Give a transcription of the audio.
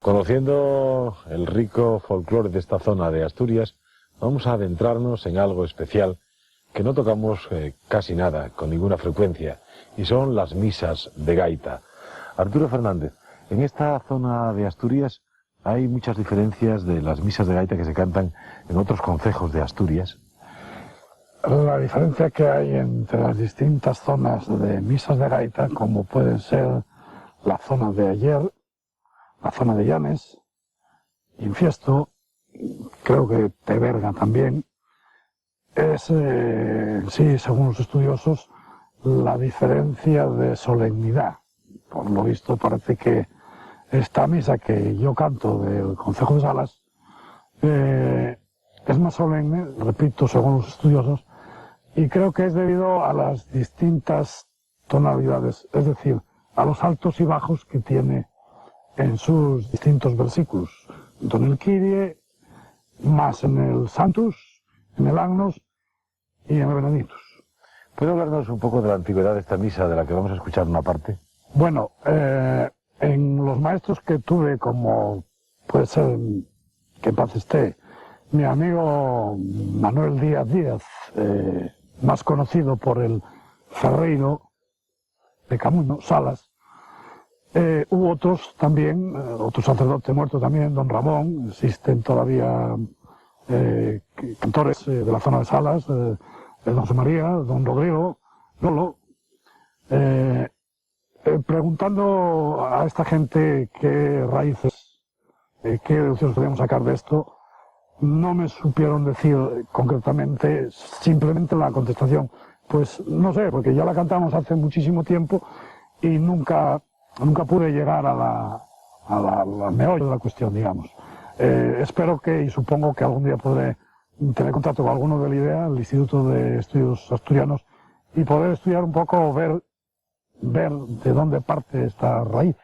Conociendo el rico folclore de esta zona de Asturias, vamos a adentrarnos en algo especial que no tocamos casi nada, con ninguna frecuencia, y son las misas de gaita. Arturo Fernández, en esta zona de Asturias hay muchas diferencias de las misas de gaita que se cantan en otros concejos de Asturias. La diferencia que hay entre las distintas zonas de misas de gaita, como pueden ser la zona de Aller, la zona de Llanes, Infiesto, creo que Teberga también, es, sí, según los estudiosos, la diferencia de solemnidad. Por lo visto parece que esta misa que yo canto del Concejo de Salas es más solemne, repito, según los estudiosos, y creo que es debido a las distintas tonalidades, es decir, a los altos y bajos que tiene en sus distintos versículos. En el Kyrie, más en el Sanctus, en el Agnus y en el Benedictus. ¿Puede hablarnos un poco de la antigüedad de esta misa, de la que vamos a escuchar una parte? Bueno, en los maestros que tuve, como puede ser, que en paz esté, mi amigo Manuel Díaz Díaz, más conocido por el Ferreiro de Camuño, Salas, hubo otros también, otro sacerdote muerto también, don Ramón, existen todavía cantores de la zona de Salas, don José María, don Rodrigo, Lolo, preguntando a esta gente qué raíces, qué deducciones podíamos sacar de esto, no me supieron decir concretamente, simplemente la contestación, pues no sé, porque ya la cantamos hace muchísimo tiempo y nunca pude llegar al meollo de la cuestión, digamos. Espero que, y supongo que algún día podré tener contacto con alguno del IDEA, el Instituto de Estudios Asturianos, y poder estudiar un poco, ver de dónde parte esta raíz.